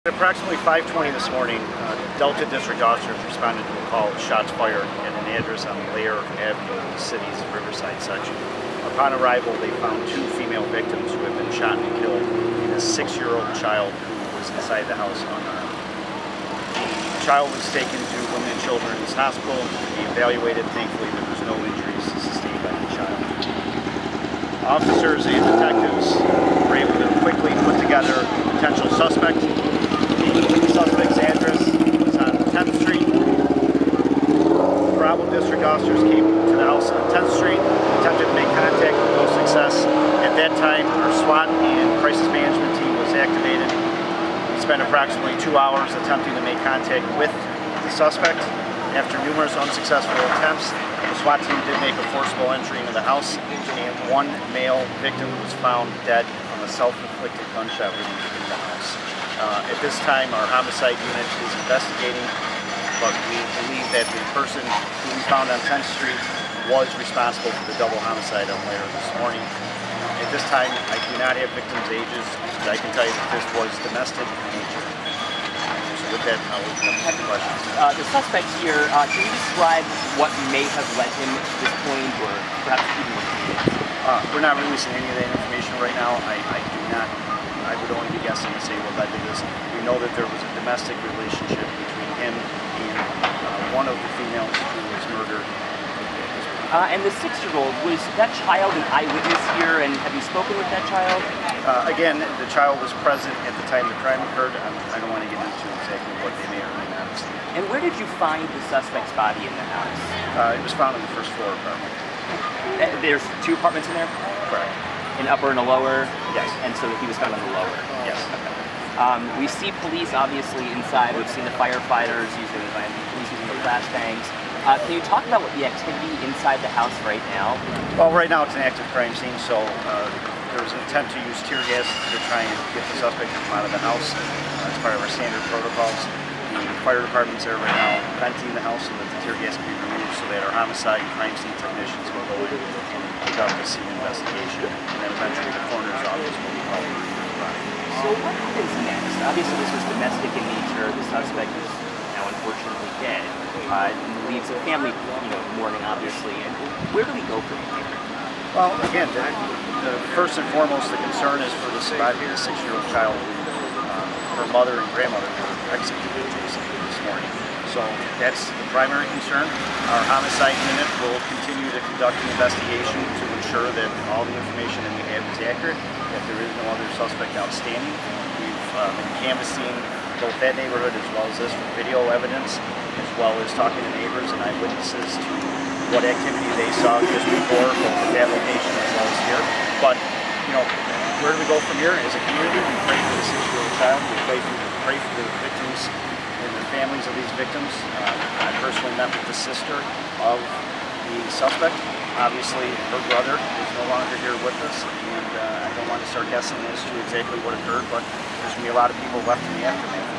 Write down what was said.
At approximately 5:20 this morning, Delta District officers responded to a call of shots fired at an address on Lair Avenue in the city's Riverside section. Upon arrival, they found two female victims who had been shot and killed and a 6-year-old child who was inside the house unarmed. The child was taken to Women and Children's Hospital to be evaluated. Thankfully, there was no injuries sustained by the child. Officers and detectives were able to quickly put together a potential suspect. The suspect's address was on 10th Street. Bravo District officers came to the house on 10th Street, attempted to make contact with no success. At that time, our SWAT and crisis management team was activated. We spent approximately 2 hours attempting to make contact with the suspect. After numerous unsuccessful attempts, the SWAT team did make a forcible entry into the house, and one male victim was found dead from a self-inflicted gunshot wound in the house. At this time, our homicide unit is investigating, but we believe that the person who we found on 10th Street was responsible for the double homicide on Lair this morning. At this time, I do not have victims' ages, but I can tell you that this was domestic in nature. So with that, I'll open up to questions. The suspect here, can you describe what may have led him to this point, or perhaps even what he did? We're not releasing any of that information right now. I would only be guessing to say what led to this. We know that there was a domestic relationship between him and one of the females who was murdered. And the 6-year-old, was that child an eyewitness here, and have you spoken with that child? Again, the child was present at the time the crime occurred. I don't want to get into exactly what they may or may not have seen. And where did you find the suspect's body in the house? It was found in the first floor apartment. There's 2 apartments in there? Correct. An upper and a lower? Yes. And so he was found on the lower? Yes. Okay. We see police obviously inside. We've seen the firefighters using the flashbangs. Can you talk about what the activity inside the house right now? Well, right now it's an active crime scene, so there was an attempt to use tear gas to try and get the suspect to come out of the house. As part of our standard protocols. The fire department's there right now venting the house so that the tear gas can be removed, so that our homicide and crime scene technicians will go in and conduct a scene investigation, and then eventually the coroner's office will be called. So what happens next? Obviously this was domestic in nature. The suspect is now unfortunately dead. Leaves the family, mourning obviously. And where do we go from here? Well, again, the first and foremost, the concern is for the survivor, the 6-year-old child. Her mother and grandmother were executed this morning. So that's the primary concern. Our homicide unit will continue to conduct the investigation to ensure that all the information that we have is accurate, that there is no other suspect outstanding. We've been canvassing both that neighborhood as well as this for video evidence, as well as talking to neighbors and eyewitnesses to what activity they saw just before, both at that location as well as here. But, where do we go from here? As a community, we pray for the 6-year-old child, we pray for the victims and the families of these victims. I personally met with the sister of the suspect. Obviously, her brother is no longer here with us, and I don't want to start guessing as to exactly what occurred, but there's going to be a lot of people left in the aftermath.